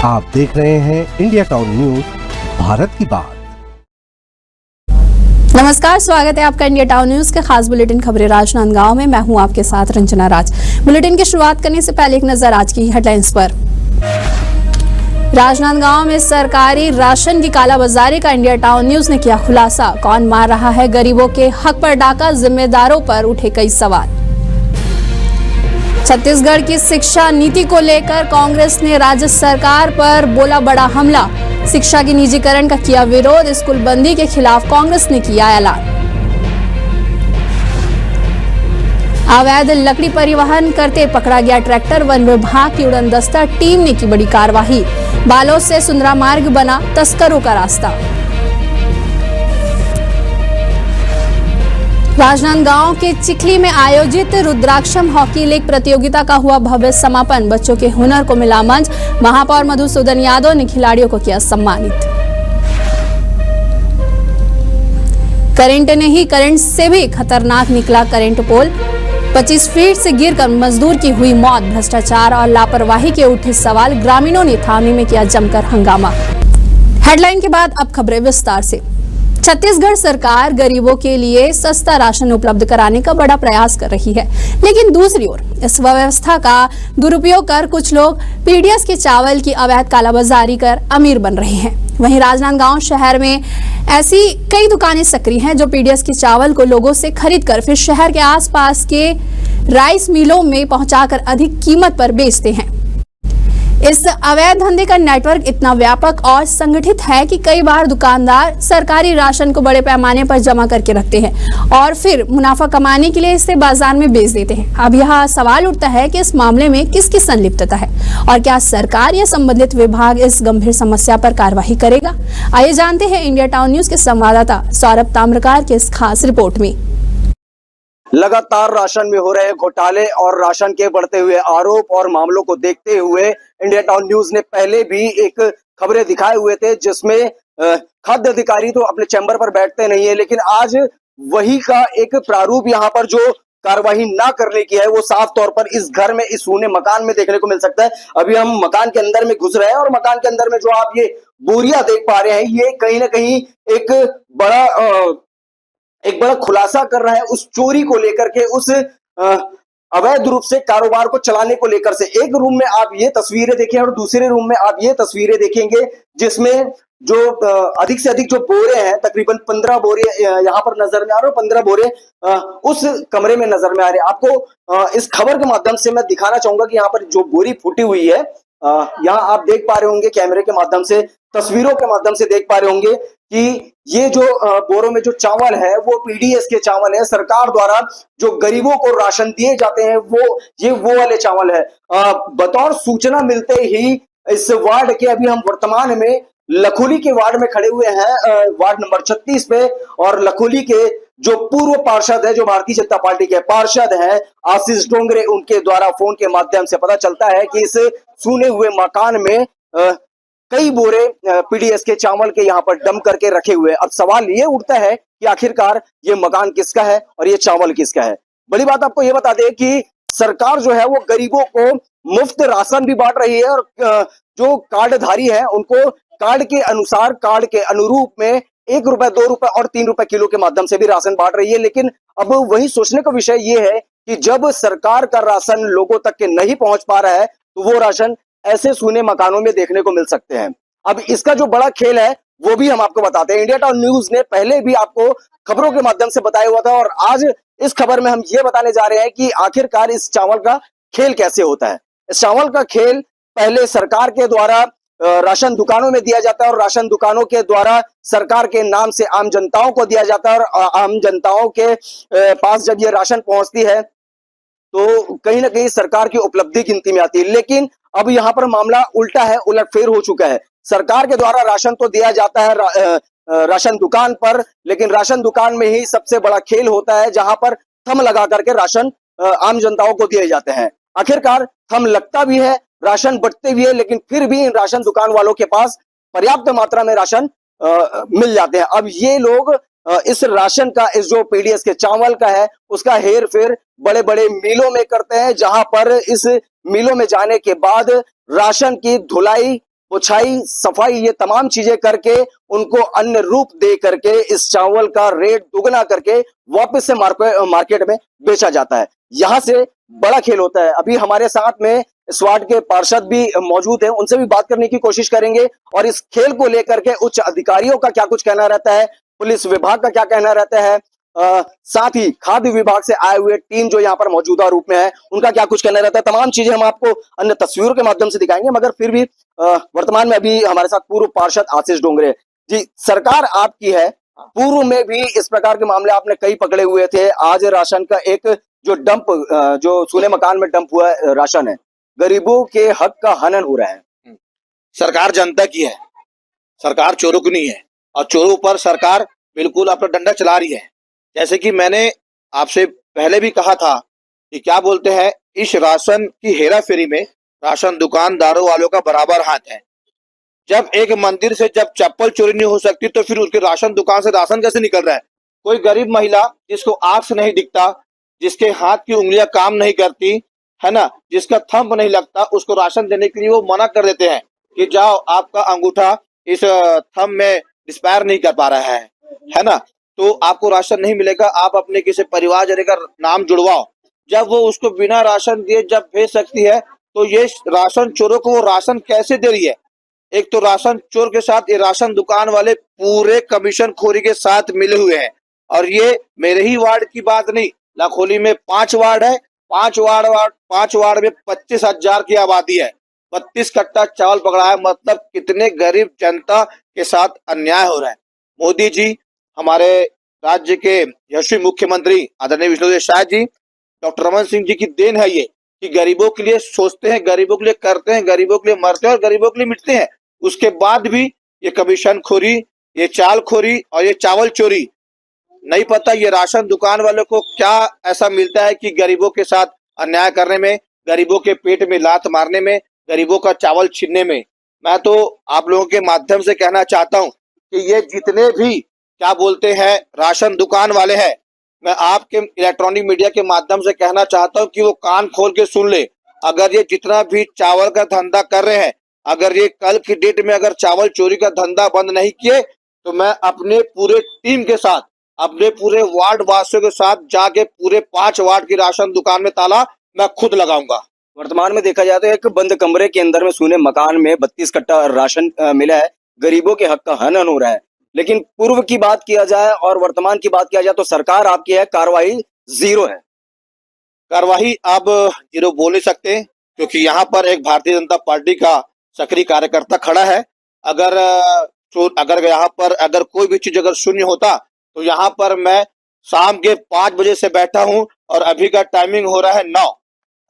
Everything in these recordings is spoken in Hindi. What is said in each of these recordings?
आप देख रहे हैं इंडिया टाउन न्यूज, भारत की बात। नमस्कार, स्वागत है आपका इंडिया टाउन न्यूज के खास बुलेटिन खबरें राजनांदगांव में। मैं हूं आपके साथ रंजना राज। बुलेटिन की शुरुआत करने से पहले एक नजर आज की हेडलाइंस पर। राजनांदगांव में सरकारी राशन की कालाबाजारी का इंडिया टाउन न्यूज ने किया खुलासा। कौन मार रहा है गरीबों के हक पर डाका, जिम्मेदारों पर उठे कई सवाल। छत्तीसगढ़ की शिक्षा नीति को लेकर कांग्रेस ने राज्य सरकार पर बोला बड़ा हमला। शिक्षा के निजीकरण का किया विरोध, स्कूल बंदी के खिलाफ कांग्रेस ने किया ऐलान। अवैध लकड़ी परिवहन करते पकड़ा गया ट्रैक्टर, वन विभाग की उड़नदस्ता टीम ने की बड़ी कार्रवाई। बालोद से सुंदरा मार्ग बना तस्करों का रास्ता। राजनांदगांव के चिखली में आयोजित रुद्राक्षम हॉकी लीग प्रतियोगिता का हुआ भव्य समापन। बच्चों के हुनर को मिला मंच। महापौर मधुसूदन यादव ने खिलाड़ियों को किया सम्मानित। करंट से भी खतरनाक निकला करंट पोल। 25 फीट से गिरकर मजदूर की हुई मौत। भ्रष्टाचार और लापरवाही के उठे सवाल, ग्रामीणों ने थाने में किया जमकर हंगामा। हेडलाइन के बाद अब खबरें विस्तार से। छत्तीसगढ़ सरकार गरीबों के लिए सस्ता राशन उपलब्ध कराने का बड़ा प्रयास कर रही है, लेकिन दूसरी ओर इस व्यवस्था का दुरुपयोग कर कुछ लोग पीडीएस के चावल की अवैध कालाबाजारी कर अमीर बन रहे हैं। वहीं राजनांदगांव शहर में ऐसी कई दुकानें सक्रिय हैं जो पीडीएस के चावल को लोगों से खरीद कर फिर शहर के आसपास के राइस मिलों में पहुंचाकर अधिक कीमत पर बेचते हैं। इस अवैध धंधे का नेटवर्क इतना व्यापक और संगठित है कि कई बार दुकानदार सरकारी राशन को बड़े पैमाने पर जमा करके रखते हैं और फिर मुनाफा कमाने के लिए इसे बाजार में बेच देते हैं। अब यह सवाल उठता है कि इस मामले में किसकी संलिप्तता है और क्या सरकार या संबंधित विभाग इस गंभीर समस्या पर कार्रवाई करेगा। आइए जानते हैं इंडिया टाउन न्यूज के संवाददाता सौरभ ताम्रकार की इस खास रिपोर्ट में। लगातार राशन में हो रहे घोटाले और राशन के बढ़ते हुए आरोप और मामलों को देखते हुए इंडिया टाउन न्यूज ने पहले भी एक खबरें दिखाए हुए थे, जिसमें खाद्य अधिकारी तो अपने चैम्बर पर बैठते नहीं है, लेकिन आज वही का एक प्रारूप यहाँ पर जो कार्रवाई ना करने की है वो साफ तौर पर इस घर में, इस सूने मकान में देखने को मिल सकता है। अभी हम मकान के अंदर में घुस रहे हैं और मकान के अंदर में जो आप ये बोरियां देख पा रहे हैं, ये कहीं ना कहीं एक बड़ा खुलासा कर रहा है उस चोरी को लेकर के, उस अवैध रूप से कारोबार को चलाने को लेकर से। एक रूम में आप ये तस्वीरें देखें और दूसरे रूम में आप ये तस्वीरें देखेंगे, जिसमें जो अधिक से अधिक जो बोरे हैं, तकरीबन 15 बोरे यहाँ पर नजर में आ रहे हैं, 15 बोरे उस कमरे में नजर में आ रहे हैं। आपको इस खबर के माध्यम से मैं दिखाना चाहूंगा कि यहाँ पर जो बोरी फूटी हुई है, यहाँ आप देख पा रहे होंगे कैमरे के माध्यम से, तस्वीरों के माध्यम से देख पा रहे होंगे कि ये जो बोरों में जो चावल है वो पीडीएस के चावल है। सरकार द्वारा जो गरीबों को राशन दिए जाते हैं वो वाले चावल है। बतौर सूचना मिलते ही इस वार्ड के, अभी हम वर्तमान में लखोली के वार्ड में खड़े हुए हैं, वार्ड नंबर 36 पे, और लखोली के जो पूर्व पार्षद है, जो भारतीय जनता पार्टी के पार्षद हैं, आशीष डोंगरे, उनके द्वारा फोन के माध्यम से पता चलता है कि इस सुने हुए मकान में कई बोरे पीडीएस के चावल के यहाँ पर डम करके रखे हुए। अब सवाल ये उठता है कि आखिरकार ये मकान किसका है और ये चावल किसका है। बड़ी बात आपको ये बता दें कि सरकार जो है वो गरीबों को मुफ्त राशन भी बांट रही है और जो कार्डधारी है उनको कार्ड के अनुसार, कार्ड के अनुरूप में 1 रुपए, 2 रुपए और 3 रुपए किलो के माध्यम से भी राशन बांट रही है। लेकिन अब वही सोचने का विषय ये है कि जब सरकार का राशन लोगों तक के नहीं पहुंच पा रहा है तो वो राशन ऐसे सूने मकानों में देखने को मिल सकते हैं। अब इसका जो बड़ा खेल है वो भी हम आपको बताते हैं। इंडिया टाउन न्यूज ने पहले भी आपको खबरों के माध्यम से बताया हुआ था और आज इस खबर में हम ये बताने जा रहे हैं कि आखिरकार इस चावल का खेल कैसे होता है। इस चावल का खेल पहले सरकार के द्वारा राशन दुकानों में दिया जाता है और राशन दुकानों के द्वारा सरकार के नाम से आम जनताओं को दिया जाता है और आम जनताओं के पास जब ये राशन पहुंचती है तो कहीं ना कहीं सरकार की उपलब्धि गिनती में आती है। लेकिन अब यहाँ पर मामला उल्टा है, उलटफेर हो चुका है। सरकार के द्वारा राशन तो दिया जाता है राशन दुकान पर, लेकिन राशन दुकान में ही सबसे बड़ा खेल होता है जहां पर थंब लगा करके राशन आम जनताओं को दिए जाते हैं। आखिरकार थंब लगता भी है, राशन बंटते भी है, लेकिन फिर भी इन राशन दुकान वालों के पास पर्याप्त मात्रा में राशन मिल जाते हैं। अब ये लोग इस राशन का, इस जो पीडीएस के चावल का है, उसका हेर फेर बड़े बड़े मिलों में करते हैं, जहां पर इस मिलों में जाने के बाद राशन की धुलाई पुछाई सफाई ये तमाम चीजें करके उनको अन्य रूप दे करके इस चावल का रेट दुगना करके वापस से मार्केट में बेचा जाता है। यहाँ से बड़ा खेल होता है। अभी हमारे साथ में स्वाट के पार्षद भी मौजूद हैं, उनसे भी बात करने की कोशिश करेंगे और इस खेल को लेकर के उच्च अधिकारियों का क्या कुछ कहना रहता है, पुलिस विभाग का क्या कहना रहता है, साथ ही खाद्य विभाग से आए हुए टीम जो यहाँ पर मौजूदा रूप में है उनका क्या कुछ कहना रहता है। तमाम चीजें हम आपको अन्य तस्वीरों के माध्यम से दिखाएंगे, मगर फिर भी वर्तमान में अभी हमारे साथ पूर्व पार्षद आशीष डोंगरे जी, सरकार आपकी है, पूर्व में भी इस प्रकार के मामले आपने कई पकड़े हुए थे। आज राशन का एक जो डंप जो सूने मकान में डंप हुआ राशन है, गरीबों के हक का हनन हो रहा है। सरकार जनता की है, सरकार चोरों की नहीं है और चोरों पर सरकार बिल्कुल अपना डंडा चला रही है। जैसे कि मैंने आपसे पहले भी कहा था कि क्या बोलते हैं, इस राशन की हेरा फेरी में राशन दुकानदारों वालों का बराबर हाथ है। जब एक मंदिर से जब चप्पल चोरी नहीं हो सकती तो फिर उसके राशन दुकान से राशन कैसे निकल रहा है। कोई गरीब महिला जिसको आंख से नहीं दिखता, जिसके हाथ की उंगलियां काम नहीं करती है ना, जिसका थंब नहीं लगता, उसको राशन देने के लिए वो मना कर देते हैं कि जाओ आपका अंगूठा इस थंब में एक्सपायर नहीं कर पा रहा है ना, तो आपको राशन नहीं मिलेगा, आप अपने किसी परिवारजन का नाम जुड़वाओ। जब वो उसको बिना राशन दिए जब भेज सकती है तो ये राशन चोरों को वो राशन कैसे दे रही है। एक तो राशन चोर के साथ ये राशन दुकान वाले पूरे कमीशन खोरी के साथ मिले हुए हैं। और ये मेरे ही वार्ड की बात नहीं, लाखोली में 5 वार्ड है, 5 वार्ड में 25,000 की आबादी है, 32 कट्टा चावल पकड़ा है। मतलब कितने गरीब जनता के साथ अन्याय हो रहा है। मोदी जी, हमारे राज्य के यशस्वी मुख्यमंत्री आदरणीय विष्णुदेव साय जी, डॉक्टर रमन सिंह जी की देन है ये कि गरीबों के लिए सोचते हैं, गरीबों के लिए करते हैं, गरीबों के लिए मरते हैं और गरीबों के लिए मिटते हैं। उसके बाद भी ये कमीशन खोरी, ये चाल खोरी और ये चावल चोरी, नहीं पता ये राशन दुकान वालों को क्या ऐसा मिलता है कि गरीबों के साथ अन्याय करने में, गरीबों के पेट में लात मारने में, गरीबों का चावल छीनने में। मैं तो आप लोगों के माध्यम से कहना चाहता हूं कि ये जितने भी क्या बोलते हैं राशन दुकान वाले हैं, मैं आपके इलेक्ट्रॉनिक मीडिया के माध्यम से कहना चाहता हूं कि वो कान खोल के सुन ले। अगर ये जितना भी चावल का धंधा कर रहे हैं, अगर ये कल की डेट में अगर चावल चोरी का धंधा बंद नहीं किए तो मैं अपने पूरे टीम के साथ, अपने पूरे वार्ड वासियों के साथ जाके पूरे 5 वार्ड की राशन दुकान में ताला मैं खुद लगाऊंगा। वर्तमान में देखा जाए तो एक बंद कमरे के अंदर में सूने मकान में 32 कट्टा राशन मिला है, गरीबों के हक का हनन हो रहा है। लेकिन पूर्व की बात किया जाए और वर्तमान की बात किया जाए तो सरकार आपकी है, कार्रवाई जीरो है। कार्रवाई आप जीरो बोल नहीं सकते, क्योंकि यहाँ पर एक भारतीय जनता पार्टी का सक्रिय कार्यकर्ता खड़ा है। अगर यहाँ पर अगर कोई भी चीज अगर शून्य होता तो यहाँ पर मैं शाम के 5 बजे से बैठा हूँ और अभी का टाइमिंग हो रहा है 9।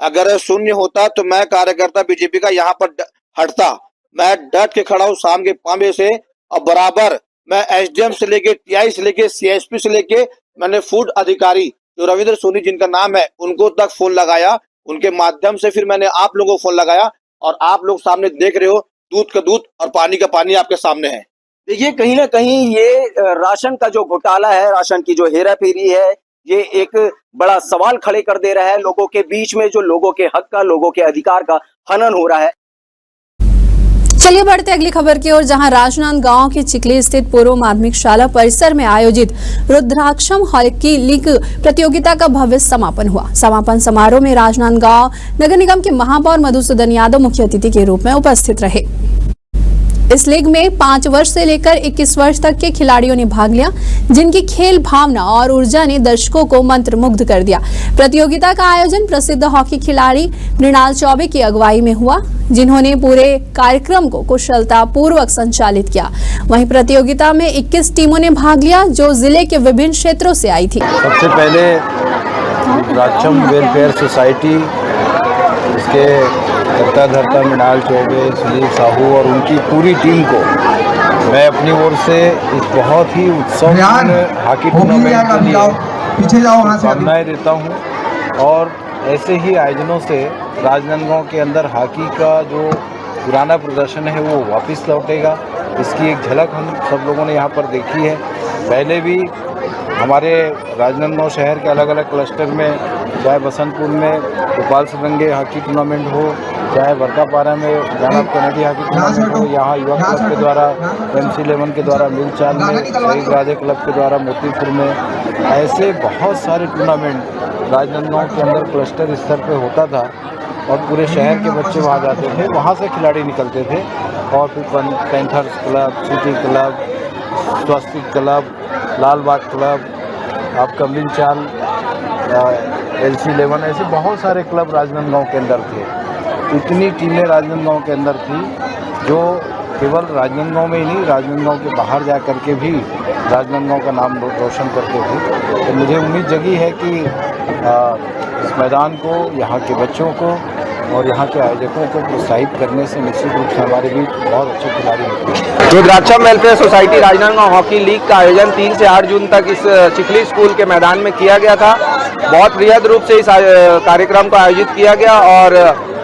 अगर शून्य होता तो मैं कार्यकर्ता बीजेपी का यहाँ पर हटता। मैं डट के खड़ा हूँ शाम के 5 बजे से और बराबर मैं एसडीएम से लेके टीआई से लेके सीएसपी से लेके मैंने फूड अधिकारी जो रविंद्र सोनी जिनका नाम है उनको तक फोन लगाया। उनके माध्यम से फिर मैंने आप लोगों को फोन लगाया और आप लोग सामने देख रहे हो, दूध का दूध और पानी का पानी आपके सामने है। देखिए, कहीं ना कहीं ये राशन का जो घोटाला है, राशन की जो हेरा फेरी है, ये एक बड़ा सवाल खड़े कर दे रहा है लोगों के बीच में, जो लोगों के हक का, लोगों के अधिकार का हनन हो रहा है। चलिए बढ़ते अगली खबर की ओर, जहां राजनांदगांव की चिखली स्थित पूर्व माध्यमिक शाला परिसर में आयोजित रुद्राक्षम हॉकी लीग प्रतियोगिता का भव्य समापन हुआ। समापन समारोह में राजनांदगांव नगर निगम के महापौर मधुसूदन यादव मुख्य अतिथि के रूप में उपस्थित रहे। इस लीग में 5 वर्ष से लेकर 21 वर्ष तक के खिलाड़ियों ने भाग लिया, जिनकी खेल भावना और ऊर्जा ने दर्शकों को मंत्रमुग्ध कर दिया। प्रतियोगिता का आयोजन प्रसिद्ध हॉकी खिलाड़ी मृणाल चौबे की अगुवाई में हुआ, जिन्होंने पूरे कार्यक्रम को कुशलता पूर्वक संचालित किया। वहीं प्रतियोगिता में 21 टीमों ने भाग लिया, जो जिले के विभिन्न क्षेत्रों से आई थी। सबसे पहले रुद्राक्षम वेलफेयर सोसाइटी, इसके करता धरता मृणाल चौबे, सुनील साहू और उनकी पूरी टीम को मैं अपनी ओर से इस बहुत ही उत्सवपूर्ण हॉकी टूर्नामेंट के लिए शुभकामनाएं देता हूं। और ऐसे ही आयोजनों से राजनांदगांव के अंदर हॉकी का जो पुराना प्रदर्शन है वो वापस लौटेगा। इसकी एक झलक हम सब लोगों ने यहाँ पर देखी है। पहले भी हमारे राजनांदगांव शहर के अलग अलग क्लस्टर में चाहे बसंतपुर में गोपाल सरंगे हॉकी टूर्नामेंट हो, चाहे बरकापारा में जानब कनेडी हॉकी टूर्नामेंट हो, यहाँ युवा क्लब के द्वारा MC11 के द्वारा मिलचाल में, शहीद राधे क्लब के द्वारा मोतीपुर में, ऐसे बहुत सारे टूर्नामेंट राजनांदगांव के अंदर क्लस्टर स्तर पे होता था और पूरे शहर के बच्चे वहाँ जाते थे, वहाँ से खिलाड़ी निकलते थे और फिर पैंथर्स क्लब, सिटी क्लब, स्वस्तिक क्लब, लाल बाग क्लब, आपका मिलचाल, LC11, ऐसे बहुत सारे क्लब राजनांदगांव के अंदर थे। इतनी टीमें राजनांदगांव के अंदर थी जो केवल राजनांदगांव में ही नहीं, राजनांदगांव के बाहर जा कर के भी राजनांदगांव का नाम रोशन करते थे। तो मुझे उम्मीद जगी है कि इस मैदान को, यहाँ के बच्चों को और यहाँ के आयोजकों को प्रोत्साहित करने से निश्चित रूप से हमारे बीच बहुत अच्छे खिलाड़ी होते हैं। Rudraksham welfare society Rajnandgaon hockey league का आयोजन 3 से 8 जून तक इस चिखली स्कूल के मैदान में किया गया था। बहुत बृहद रूप से इस कार्यक्रम को आयोजित किया गया और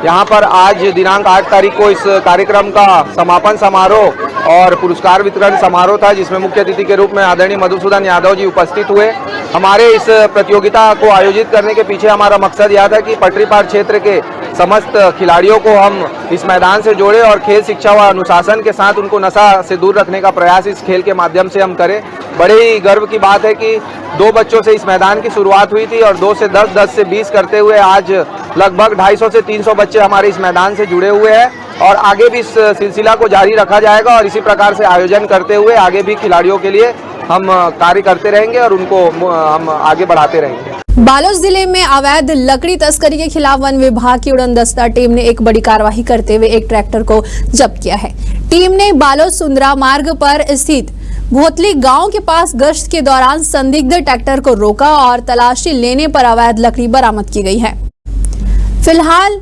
यहाँ पर आज दिनांक 8 तारीख को इस कार्यक्रम का समापन समारोह और पुरस्कार वितरण समारोह था, जिसमें मुख्य अतिथि के रूप में आदरणीय मधुसूदन यादव जी उपस्थित हुए। हमारे इस प्रतियोगिता को आयोजित करने के पीछे हमारा मकसद यह था कि पटरीपार क्षेत्र के समस्त खिलाड़ियों को हम इस मैदान से जोड़े और खेल शिक्षा व अनुशासन के साथ उनको नशा से दूर रखने का प्रयास इस खेल के माध्यम से हम करें। बड़े ही गर्व की बात है कि 2 बच्चों से इस मैदान की शुरुआत हुई थी और 2 से 10, 10 से 20 करते हुए आज लगभग 250 से 300 बच्चे हमारे इस मैदान से जुड़े हुए हैं और आगे भी इस सिलसिला को जारी रखा जाएगा और इसी प्रकार से आयोजन करते हुए आगे भी खिलाड़ियों के लिए हम कार्य करते रहेंगे और उनको हम आगे बढ़ाते रहेंगे। बालोद जिले में अवैध लकड़ी तस्करी के खिलाफ वन विभाग की उड़नदस्ता टीम ने एक बड़ी कार्रवाई करते हुए एक ट्रैक्टर को जब्त किया है। टीम ने बालोद सुंदरा मार्ग पर स्थित भोतली गांव के पास गश्त के दौरान संदिग्ध ट्रैक्टर को रोका और तलाशी लेने पर अवैध लकड़ी बरामद की गई है। फिलहाल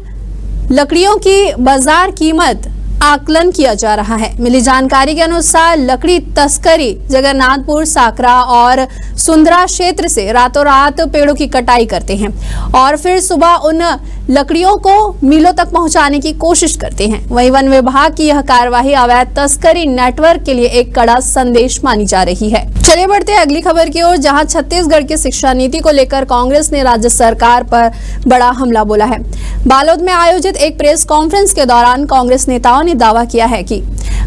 लकड़ियों की बाजार कीमत आकलन किया जा रहा है। मिली जानकारी के अनुसार लकड़ी तस्करी जगन्नाथपुर, साकरा और सुंदरा क्षेत्र से रातों रात पेड़ों की कटाई करते हैं और फिर सुबह उन लकड़ियों को मिलों तक पहुंचाने की कोशिश करते हैं। वहीं वन विभाग की यह कार्यवाही अवैध तस्करी नेटवर्क के लिए एक कड़ा संदेश मानी जा रही है। चलिए बढ़ते हैं अगली खबर की ओर, जहां छत्तीसगढ़ की शिक्षा नीति को लेकर कांग्रेस ने राज्य सरकार पर बड़ा हमला बोला है। बालोद में आयोजित एक प्रेस कॉन्फ्रेंस के दौरान कांग्रेस नेताओं ने दावा किया है कि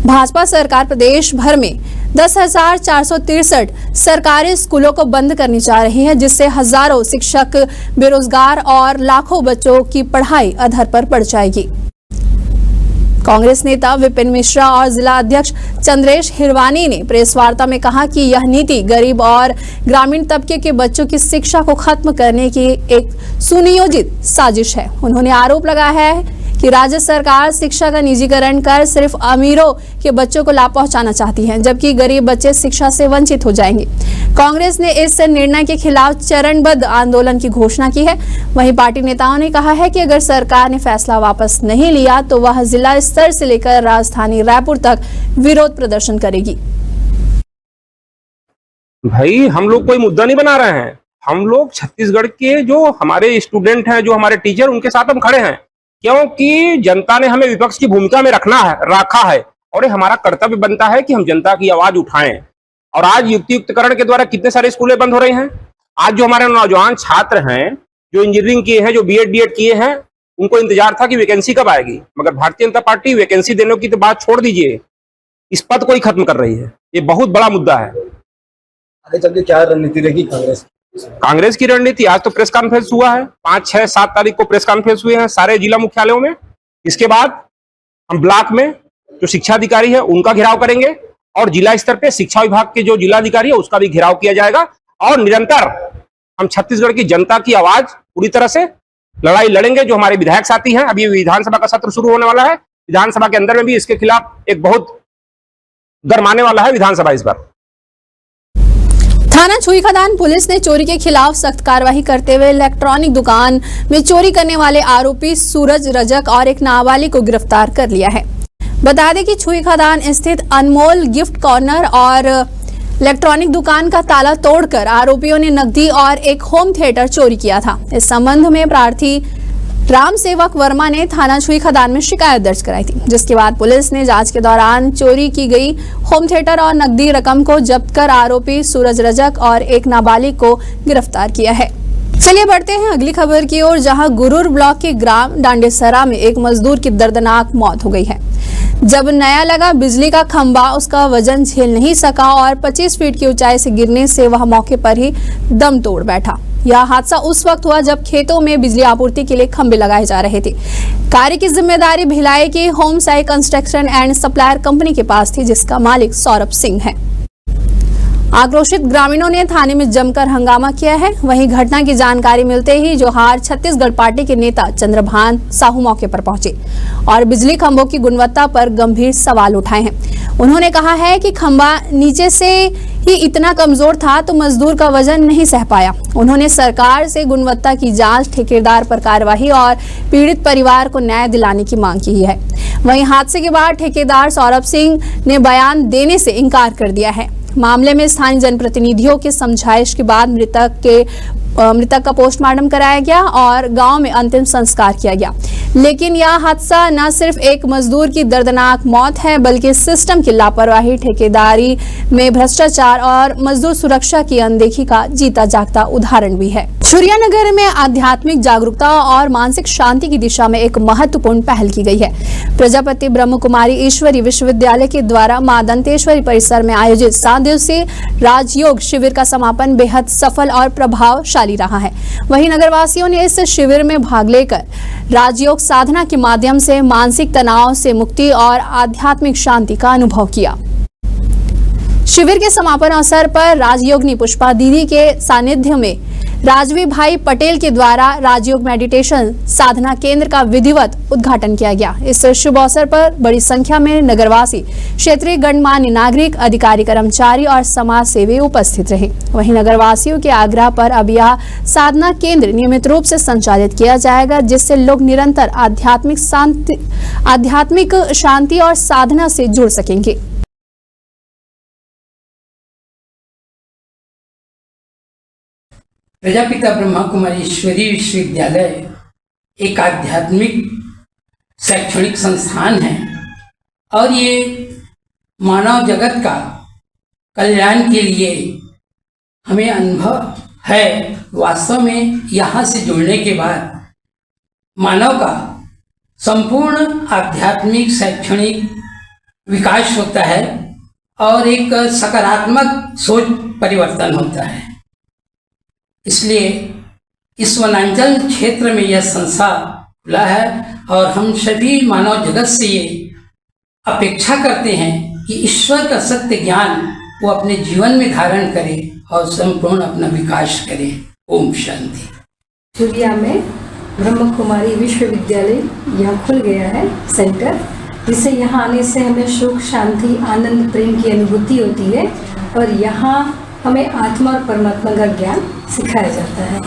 भाजपा सरकार प्रदेश भर में 10,463 सरकारी स्कूलों को बंद करने जा रही है, जिससे हजारों शिक्षक बेरोजगार और लाखों बच्चों की पढ़ाई अधर पर पड़ जाएगी। कांग्रेस नेता विपिन मिश्रा और जिला अध्यक्ष चंद्रेश हिरवानी ने प्रेस वार्ता में कहा कि यह नीति गरीब और ग्रामीण तबके के बच्चों की शिक्षा को खत्म करने की एक सुनियोजित साजिश है। उन्होंने आरोप लगाया है कि राज्य सरकार शिक्षा का निजीकरण कर सिर्फ अमीरों के बच्चों को लाभ पहुंचाना चाहती है, जबकि गरीब बच्चे शिक्षा से वंचित हो जाएंगे। कांग्रेस ने इस निर्णय के खिलाफ चरणबद्ध आंदोलन की घोषणा की है। वहीं पार्टी नेताओं ने कहा है कि अगर सरकार ने फैसला वापस नहीं लिया तो वह जिला स्तर से लेकर राजधानी रायपुर तक विरोध प्रदर्शन करेगी। भाई हम लोग कोई मुद्दा नहीं बना रहे हैं, हम लोग छत्तीसगढ़ के जो हमारे स्टूडेंट हैं, जो हमारे टीचर, उनके साथ हम खड़े हैं, क्योंकि जनता ने हमें विपक्ष की भूमिका में रखा है और ये हमारा कर्तव्य बनता है कि हम जनता की आवाज उठाएं। और आज युक्तियुक्तकरण के द्वारा कितने सारे स्कूलें बंद हो रही हैं। आज जो हमारे नौजवान छात्र हैं, जो इंजीनियरिंग किए हैं, जो BEd DEd किए हैं, उनको इंतजार था कि वैकेंसी कब आएगी, मगर भारतीय जनता पार्टी वैकेंसी देने की तो बात छोड़ दीजिए, इस पद को ही खत्म कर रही है। ये बहुत बड़ा मुद्दा है। आगे चल के क्या रणनीति रहेगी कांग्रेस की रणनीति? आज तो प्रेस कॉन्फ्रेंस हुआ है, 5, 6, 7 तारीख को प्रेस कॉन्फ्रेंस हुए हैं सारे जिला मुख्यालयों में। इसके बाद हम ब्लॉक में जो शिक्षा अधिकारी है उनका घेराव करेंगे और जिला स्तर पे शिक्षा विभाग के जो जिलाधिकारी है उसका भी घेराव किया जाएगा और निरंतर हम छत्तीसगढ़ की जनता की आवाज पूरी तरह से लड़ाई लड़ेंगे। जो हमारे विधायक साथी हैं, अभी विधानसभा का सत्र शुरू होने वाला है, विधानसभा के अंदर में भी इसके खिलाफ एक बहुत गरमाने वाला है विधानसभा इस बार। थाना छुईखदान पुलिस ने चोरी के खिलाफ सख्त कार्रवाई करते हुए इलेक्ट्रॉनिक दुकान में चोरी करने वाले आरोपी सूरज रजक और एक नाबालिग को गिरफ्तार कर लिया है। बता दें कि छुईखदान स्थित अनमोल गिफ्ट कॉर्नर और इलेक्ट्रॉनिक दुकान का ताला तोड़कर आरोपियों ने नकदी और एक होम थिएटर चोरी किया था। इस संबंध में प्रार्थी राम सेवक वर्मा ने थाना छुईखदान में शिकायत दर्ज कराई थी, जिसके बाद पुलिस ने जांच के दौरान चोरी की गई होम थिएटर और नकदी रकम को जब्त कर आरोपी सूरज रजक और एक नाबालिग को गिरफ्तार किया है। चलिए बढ़ते हैं अगली खबर की ओर, जहां गुरूर ब्लॉक के ग्राम डांडेसरा में एक मजदूर की दर्दनाक मौत हो गई है। जब नया लगा बिजली का खंभा उसका वजन झेल नहीं सका और 25 फीट की ऊंचाई से गिरने से वह मौके पर ही दम तोड़ बैठा। यह हादसा उस वक्त हुआ जब खेतों में बिजली आपूर्ति के लिए खंभे लगाए जा रहे थे। कार्य की जिम्मेदारी भिलाई की home Sai construction and supplier company के पास थी, जिसका मालिक सौरभ सिंह है। आक्रोशित ग्रामीणों ने थाने में जमकर हंगामा किया है। वहीं घटना की जानकारी मिलते ही जोहार छत्तीसगढ़ पार्टी के नेता चंद्रभान साहू मौके पर पहुंचे और बिजली खंभों की गुणवत्ता पर गंभीर सवाल उठाए हैं। उन्होंने कहा है कि खंभा नीचे से ही इतना कमजोर था तो मजदूर का वजन नहीं सह पाया। उन्होंने सरकार से गुणवत्ता की जांच, ठेकेदार पर कार्रवाई और पीड़ित परिवार को न्याय दिलाने की मांग की है। वहीं हादसे के बाद ठेकेदार सौरभ सिंह ने बयान देने से इनकार कर दिया है। मामले में स्थानीय जनप्रतिनिधियों के समझाइश के बाद मृतक का पोस्टमार्टम कराया गया और गांव में अंतिम संस्कार किया गया। लेकिन यह हादसा न सिर्फ एक मजदूर की दर्दनाक मौत है, बल्कि सिस्टम की लापरवाही, ठेकेदारी में भ्रष्टाचार और मजदूर सुरक्षा की अनदेखी का जीता जागता उदाहरण भी है। छुरियानगर में आध्यात्मिक जागरूकता और मानसिक शांति की दिशा में एक महत्वपूर्ण पहल की गई है। प्रजापति ब्रह्म कुमारी ईश्वरी विश्वविद्यालय के द्वारा मां दंतेश्वरी परिसर में आयोजित 7 दिवसीय राजयोग शिविर का समापन बेहद सफल और प्रभावशाली रहा है। वहीं नगरवासियों ने इस शिविर में भाग लेकर राजयोग साधना के माध्यम से मानसिक तनाव से मुक्ति और आध्यात्मिक शांति का अनुभव किया। शिविर के समापन अवसर पर राजयोगिनी पुष्पा दीदी के सानिध्य में राजवी भाई पटेल के द्वारा राजयोग मेडिटेशन साधना केंद्र का विधिवत उद्घाटन किया गया। इस शुभ अवसर पर बड़ी संख्या में नगरवासी, क्षेत्रीय गणमान्य नागरिक, अधिकारी, कर्मचारी और समाज सेवी उपस्थित रहे। वहीं नगरवासियों के आग्रह पर अब यह साधना केंद्र नियमित रूप से संचालित किया जाएगा, जिससे लोग निरंतर आध्यात्मिक शांति और साधना से जुड़ सकेंगे। प्रजापिता ब्रह्मा कुमारी ईश्वरी विश्वविद्यालय एक आध्यात्मिक शैक्षणिक संस्थान है और ये मानव जगत का कल्याण के लिए हमें अनुभव है। वास्तव में यहाँ से जुड़ने के बाद मानव का संपूर्ण आध्यात्मिक शैक्षणिक विकास होता है और एक सकारात्मक सोच परिवर्तन होता है। इसलिए इस वनांचल क्षेत्र में यह संस्था खुला है और हम सभी मानव जगत से ये अपेक्षा करते हैं कि ईश्वर का सत्य ज्ञान वो अपने जीवन में धारण करे और संपूर्ण अपना विकास करे। ओम शांति। छुरिया में ब्रह्म कुमारी विश्वविद्यालय यहाँ खुल गया है सेंटर, जिससे यहाँ आने से हमें सुख, शांति, आनंद, प्रेम की अनुभूति होती है और यहाँ हमें आत्मा और परमात्मा का ज्ञान सिखाया जाता है।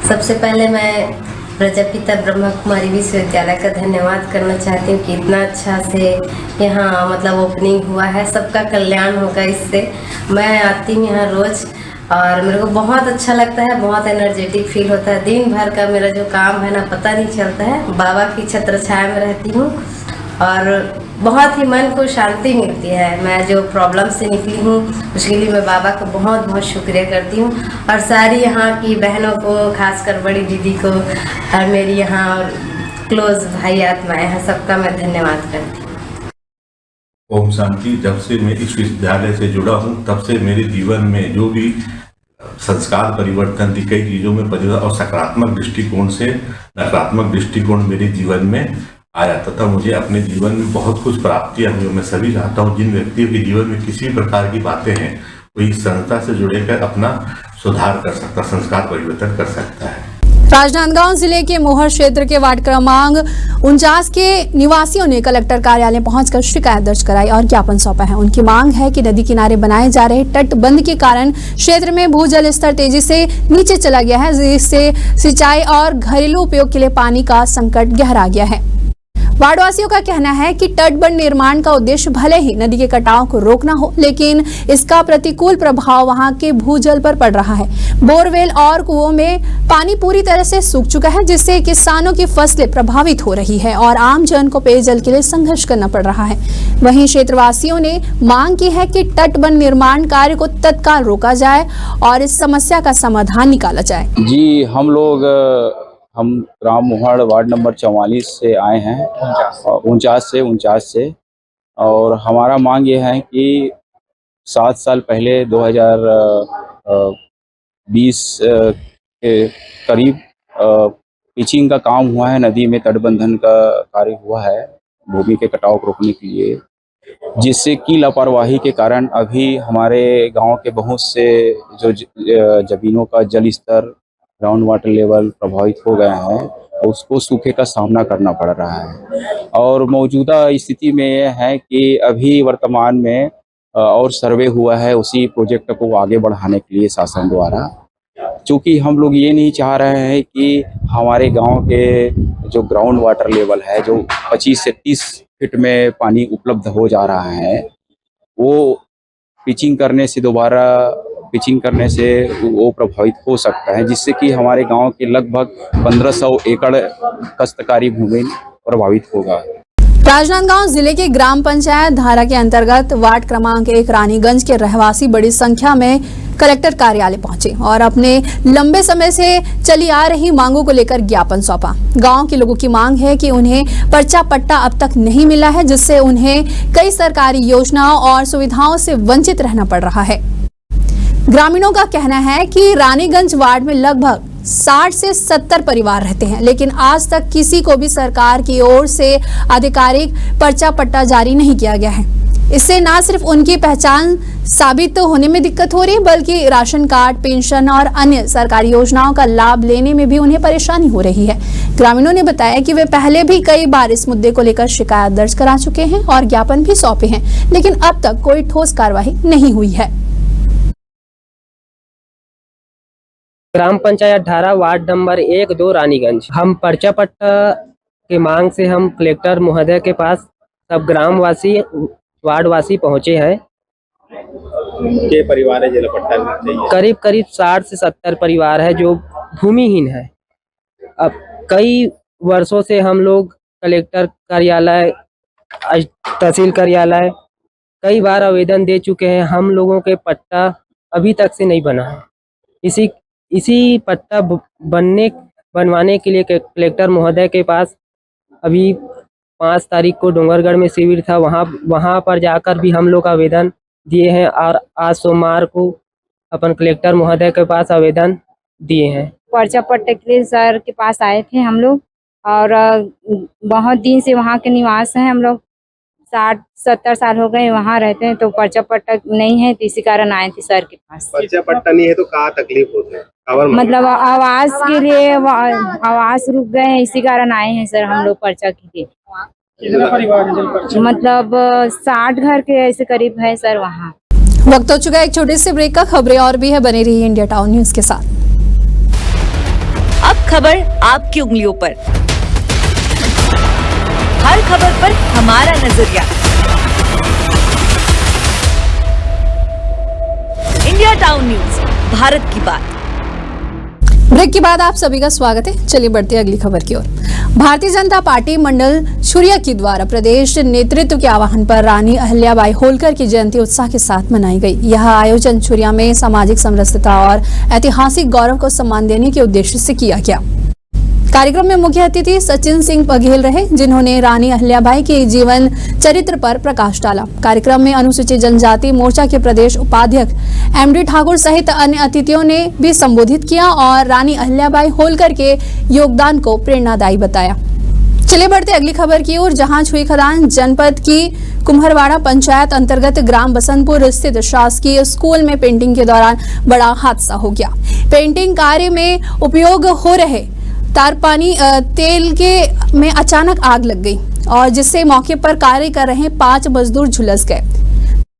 सबसे पहले मैं प्रजापिता ब्रह्म कुमारी विश्वविद्यालय का धन्यवाद करना चाहती हूँ कि इतना अच्छा से यहाँ मतलब ओपनिंग हुआ है। सबका कल्याण होगा इससे। मैं आती हूँ यहाँ रोज़ और मेरे को बहुत अच्छा लगता है, बहुत एनर्जेटिक फील होता है। दिन भर का मेरा जो काम है ना पता नहीं चलता है। बाबा की छत्र छाया में रहती हूँ और बहुत ही मन को शांति मिलती है। मैं जो प्रॉब्लम से निकली हूँ उसके लिए मैं बाबा को बहुत बहुत शुक्रिया करती हूँ और सारी यहाँ की बहनों को, खासकर बड़ी दीदी को और मेरी यहाँ और क्लोज भाई आत्माएं हैं, सबका मैं धन्यवाद करती हूँ। ओम शांति। जब से मैं इस विश्वविद्यालय से जुड़ा हूँ तब से मेरे जीवन में जो भी संस्कार परिवर्तन थी, कई चीज़ों में परिवर्तन और सकारात्मक दृष्टिकोण से नकारात्मक दृष्टिकोण मेरे जीवन में आया तथा मुझे अपने जीवन में बहुत कुछ प्राप्तियां हुई। मैं सभी चाहता हूं जिन व्यक्तियों के जीवन में किसी प्रकार की बातें हैं वो इस संस्था से जुड़कर अपना सुधार कर सकता, संस्कार परिवर्तन कर सकता है। राजनांदगांव जिले के मोहर क्षेत्र के वार्ड क्रमांक 49 के निवासियों ने कलेक्टर कार्यालय पहुंचकर शिकायत दर्ज कराई और ज्ञापन सौंपा है। उनकी मांग है कि नदी किनारे बनाए जा रहे तटबंध के कारण क्षेत्र में भूजल स्तर तेजी से नीचे चला गया है, जिससे सिंचाई और घरेलू उपयोग के लिए पानी का संकट गहरा गया है। वार्डवासियों का कहना है कि तटबंध निर्माण का उद्देश्य भले ही नदी के कटाव को रोकना हो, लेकिन इसका प्रतिकूल प्रभाव वहां के भूजल पर पड़ रहा है। बोरवेल और कुओं में पानी पूरी तरह से सूख चुका है, जिससे किसानों की फसलें प्रभावित हो रही है और आम जन को पेयजल के लिए संघर्ष करना पड़ रहा है। वहीं क्षेत्रवासियों ने मांग की है कि तटबंध निर्माण कार्य को तत्काल रोका जाए और इस समस्या का समाधान निकाला जाए। जी, हम ग्राम मोहड़ वार्ड नंबर 44 से आए हैं, 49 से, और हमारा मांग ये है कि 7 साल पहले 2020 के करीब पिचिंग का काम हुआ है, नदी में तटबंधन का कार्य हुआ है भूमि के कटाव को रोकने के लिए, जिससे कि लापरवाही के कारण अभी हमारे गांव के बहुत से जो जमीनों का जल स्तर, ग्राउंड वाटर लेवल प्रभावित हो गए हैं और उसको सूखे का सामना करना पड़ रहा है। और मौजूदा स्थिति में यह है कि अभी वर्तमान में और सर्वे हुआ है उसी प्रोजेक्ट को आगे बढ़ाने के लिए शासन द्वारा, क्योंकि हम लोग ये नहीं चाह रहे हैं कि हमारे गांव के जो ग्राउंड वाटर लेवल है, जो 25 से 30 फीट में पानी उपलब्ध हो जा रहा है, वो पिचिंग करने से वो प्रभावित हो सकता है, जिससे कि हमारे गांव के लगभग 1500 एकड़ काश्तकारी भूमि प्रभावित होगा। राजनांदगांव जिले के ग्राम पंचायत धारा के अंतर्गत वार्ड क्रमांक 1 रानीगंज के रहवासी बड़ी संख्या में कलेक्टर कार्यालय पहुंचे और अपने लंबे समय से चली आ रही मांगों को लेकर ज्ञापन सौंपा। गांव के लोगों की मांग है कि उन्हें पर्चा पट्टा अब तक नहीं मिला है, जिससे उन्हें कई सरकारी योजनाओं और सुविधाओं से वंचित रहना पड़ रहा है। ग्रामीणों का कहना है कि रानीगंज वार्ड में लगभग 60 से 70 परिवार रहते हैं, लेकिन आज तक किसी को भी सरकार की ओर से आधिकारिक पर्चा पट्टा जारी नहीं किया गया है। इससे न सिर्फ उनकी पहचान साबित होने में दिक्कत हो रही है, बल्कि राशन कार्ड, पेंशन और अन्य सरकारी योजनाओं का लाभ लेने में भी उन्हें परेशानी हो रही है। ग्रामीणों ने बताया कि वे पहले भी कई बार इस मुद्दे को लेकर शिकायत दर्ज करा चुके हैं और ज्ञापन भी सौंपे हैं, लेकिन अब तक कोई ठोस कार्रवाई नहीं हुई है। ग्राम पंचायत धारा वार्ड नंबर 1, 2 रानीगंज। हम पर्चा पट्टा के मांग से हम कलेक्टर महोदय के पास सब ग्रामवासी वार्डवासी पहुंचे हैं। के परिवार है जिला पट्टा चाहिए? करीब 60 से 70 परिवार है जो भूमिहीन है। अब कई वर्षों से हम लोग कलेक्टर कार्यालय, तहसील कार्यालय कई बार आवेदन दे चुके हैं। हम लोगों के पट्टा अभी तक से नहीं बना है। इसी पट्टा बनवाने के लिए कलेक्टर महोदय के पास अभी 5 तारीख को डोंगरगढ़ में शिविर था, वहाँ पर जाकर भी हम लोग आवेदन दिए हैं और आज सोमवार को अपन कलेक्टर महोदय के पास आवेदन दिए हैं। पर्चा पट्टे के लिए सर के पास आए थे हम लोग और बहुत दिन से वहाँ के निवास हैं। हम लोग 60-70 साल हो गए वहाँ रहते हैं, तो पर्चा पट्टा नहीं है, तो इसी कारण आए थे सर के पास। पर्चा पट्टा नहीं है तो कहाँ तकलीफ होता है? मतलब आवास के लिए आवास रुक गए हैं, इसी कारण आए हैं सर हम लोग पर्चा के लिए। कितना परिवार है? मतलब 60 घर के ऐसे करीब है सर वहाँ। वक्त हो चुका है एक छोटे से ब्रेक का। खबरें और भी है, बने रहिए इंडिया टाउन न्यूज के साथ। अब खबर आपकी उंगलियों पर, हर खबर पर हमारा नजरिया। इंडिया टाउन न्यूज, भारत की बात। ब्रेक के बाद आप सभी का स्वागत है। चलिए बढ़ते हैं अगली खबर की ओर। भारतीय जनता पार्टी मंडल छुरिया के द्वारा प्रदेश नेतृत्व के आह्वान पर रानी अहिल्याबाई होलकर की जयंती उत्साह के साथ मनाई गई। यह आयोजन छुरिया में सामाजिक समरसता और ऐतिहासिक गौरव को सम्मान देने के उद्देश्य से किया गया। कार्यक्रम में मुख्य अतिथि सचिन सिंह बघेल रहे, जिन्होंने रानी अहिल्याबाई के जीवन चरित्र पर प्रकाश डाला। कार्यक्रम में अनुसूचित जनजाति मोर्चा के प्रदेश उपाध्यक्ष एमडी ठाकुर सहित अन्य अतिथियों ने भी संबोधित किया और रानी अहिल्याबाई होलकर के योगदान को प्रेरणादायी बताया। चलिए बढ़ते अगली खबर की ओर, जहां छुईखदान जनपद की कुम्हरवाड़ा पंचायत अंतर्गत ग्राम बसंतपुर स्थित शासकीय स्कूल में पेंटिंग के दौरान बड़ा हादसा हो गया। पेंटिंग कार्य में उपयोग हो रहे तारपानी तेल के में अचानक आग लग गई और जिससे मौके पर कार्य कर रहे 5 मजदूर झुलस गए।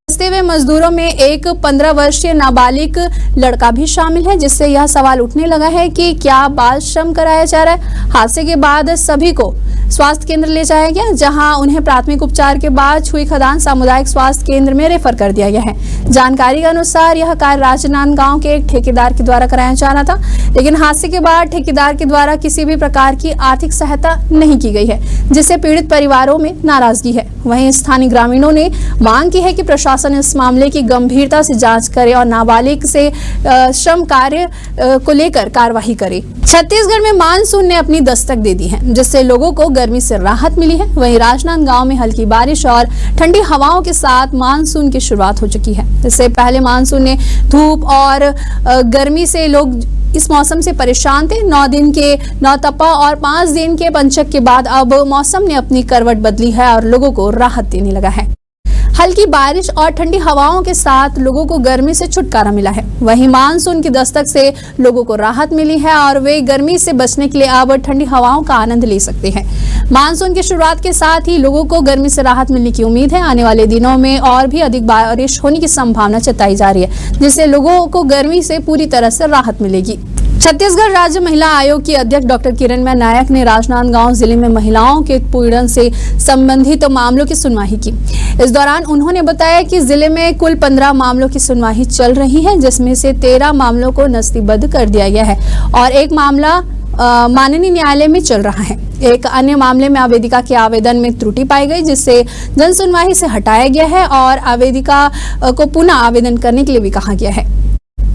झुलसते हुए मजदूरों में एक 15 वर्षीय नाबालिग लड़का भी शामिल है, जिससे यह सवाल उठने लगा है कि क्या बाल श्रम कराया जा रहा है। हादसे के बाद सभी को स्वास्थ्य केंद्र ले जाया गया, जहां उन्हें प्राथमिक उपचार के बाद छुई खदान सामुदायिक स्वास्थ्य केंद्र में रेफर कर दिया गया है। जानकारी के अनुसार यह कार्य राजनांदगांव के एक ठेकेदार के द्वारा कराया जा रहा था, लेकिन हादसे के बाद ठेकेदार के द्वारा किसी भी प्रकार की आर्थिक सहायता नहीं की गई है, जिससे पीड़ित परिवारों में नाराजगी है। वहीं स्थानीय ग्रामीणों ने मांग की है कि प्रशासन इस मामले की गंभीरता से जांच करे और नाबालिग से श्रम कार्य को लेकर कार्रवाई करे। छत्तीसगढ़ में मानसून ने अपनी दस्तक दे दी है, जिससे लोगों को गर्मी से राहत मिली है। वहीं राजनांदगांव में हल्की बारिश और ठंडी हवाओं के साथ मानसून की शुरुआत हो चुकी है। इससे पहले मानसून ने धूप और गर्मी से लोग इस मौसम से परेशान थे। 9 दिन के नौतपा और 5 दिन के पंचक के बाद अब मौसम ने अपनी करवट बदली है और लोगों को राहत देने लगा है। हल्की बारिश और ठंडी हवाओं के साथ लोगों को गर्मी से छुटकारा मिला है। वहीं मानसून की दस्तक से लोगों को राहत मिली है और वे गर्मी से बचने के लिए अब ठंडी हवाओं का आनंद ले सकते हैं। मानसून की शुरुआत के साथ ही लोगों को गर्मी से राहत मिलने की उम्मीद है। आने वाले दिनों में और भी अधिक बारिश होने की संभावना जताई जा रही है, जिससे लोगों को गर्मी से पूरी तरह से राहत मिलेगी। छत्तीसगढ़ राज्य महिला आयोग की अध्यक्ष डॉक्टर किरणमय नायक ने राजनांदगांव जिले में महिलाओं के उत्पीड़न से संबंधित मामलों की सुनवाई की। इस दौरान उन्होंने बताया कि जिले में कुल 15 मामलों की सुनवाई चल रही है, जिसमें से 13 मामलों को नस्तीबद्ध कर दिया गया है और एक मामला माननीय न्यायालय में चल रहा है। एक अन्य मामले में आवेदिका के आवेदन में त्रुटि पाई गई, जिससे जन सुनवाई से हटाया गया है और आवेदिका को पुनः आवेदन करने के लिए भी कहा गया है।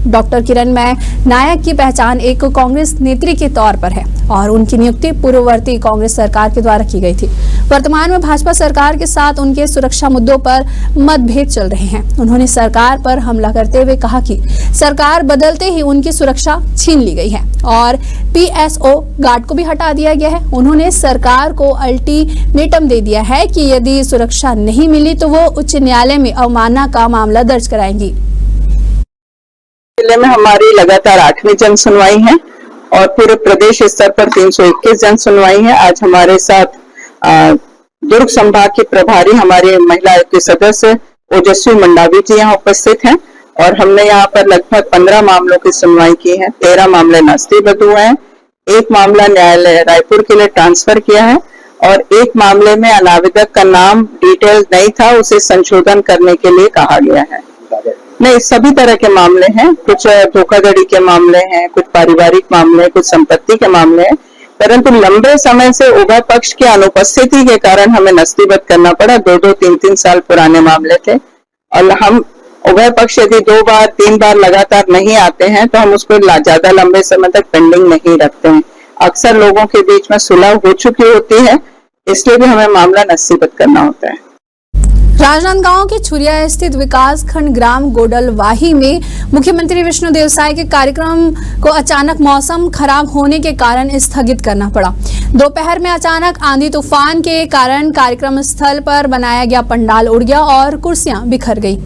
डॉक्टर किरणमय नायक की पहचान एक कांग्रेस नेत्री के तौर पर है और उनकी नियुक्ति पूर्ववर्ती कांग्रेस सरकार के द्वारा की गई थी। वर्तमान में भाजपा सरकार के साथ उनके सुरक्षा मुद्दों पर मतभेद चल रहे हैं। उन्होंने सरकार पर हमला करते हुए कहा कि सरकार बदलते ही उनकी सुरक्षा छीन ली गई है और PSO गार्ड को भी हटा दिया गया है। उन्होंने सरकार को अल्टीमेटम दे दिया है कि यदि सुरक्षा नहीं मिली तो वो उच्च न्यायालय में अवमानना का मामला दर्ज कराएंगी। जिले में हमारी लगातार 8वीं जन सुनवाई है और पूरे प्रदेश स्तर पर 321 जन सुनवाई है। आज हमारे साथ दुर्ग संभाग की प्रभारी हमारे महिला आयोग के सदस्य ओजस्वी मंडावी जी यहाँ उपस्थित हैं और हमने यहाँ पर लगभग 15 मामलों की सुनवाई की है। 13 मामले नस्तीबद्ध हुए हैं, एक मामला न्यायालय रायपुर के लिए ट्रांसफर किया है और एक मामले में अनावेदक का नाम डिटेल नहीं था, उसे संशोधन करने के लिए कहा गया है। नहीं, सभी तरह के मामले हैं, कुछ धोखाधड़ी के मामले हैं, कुछ पारिवारिक मामले, कुछ संपत्ति के मामले हैं, परंतु लंबे समय से उभय पक्ष की अनुपस्थिति के कारण हमें नस्तीबद्ध करना पड़ा। 2-2, 3-3 साल पुराने मामले थे और हम उभय पक्ष यदि 2 बार 3 बार लगातार नहीं आते हैं तो हम उसको ज्यादा लंबे समय तक पेंडिंग नहीं रखते हैं। अक्सर लोगों के बीच में सुलह हो चुकी होती है, इसलिए भी हमें मामला नस्तीबद्ध करना होता है। राजनांदगांव के छुरिया स्थित विकास खंड ग्राम गोडलवाही में मुख्यमंत्री विष्णुदेव साय के कार्यक्रम को अचानक मौसम खराब होने के कारण स्थगित करना पड़ा। दोपहर में अचानक आंधी तूफान के कारण कार्यक्रम स्थल पर बनाया गया पंडाल उड़ गया और कुर्सियां बिखर गई।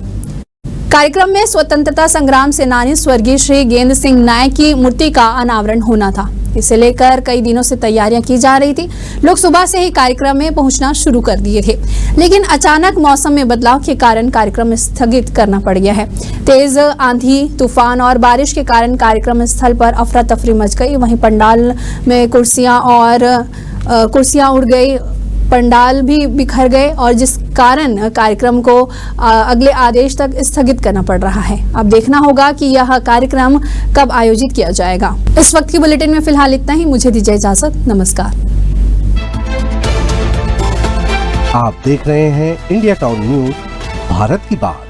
कार्यक्रम में स्वतंत्रता संग्राम सेनानी स्वर्गीय श्री गेंद सिंह नायक की मूर्ति का अनावरण होना था। इसे लेकर कई दिनों से तैयारियां की जा रही थी। लोग सुबह से ही कार्यक्रम में पहुंचना शुरू कर दिए थे, लेकिन अचानक मौसम में बदलाव के कारण कार्यक्रम स्थगित करना पड़ गया है। तेज आंधी तूफान और बारिश के कारण कार्यक्रम स्थल पर अफरा तफरी मच गई। वहीं पंडाल में कुर्सियां उड़ गई, पंडाल भी बिखर गए और जिस कारण कार्यक्रम को अगले आदेश तक स्थगित करना पड़ रहा है। अब देखना होगा कि यह कार्यक्रम कब आयोजित किया जाएगा। इस वक्त की बुलेटिन में फिलहाल इतना ही। मुझे दीजिए इजाजत। नमस्कार। आप देख रहे हैं इंडिया टाउन न्यूज, भारत की बात।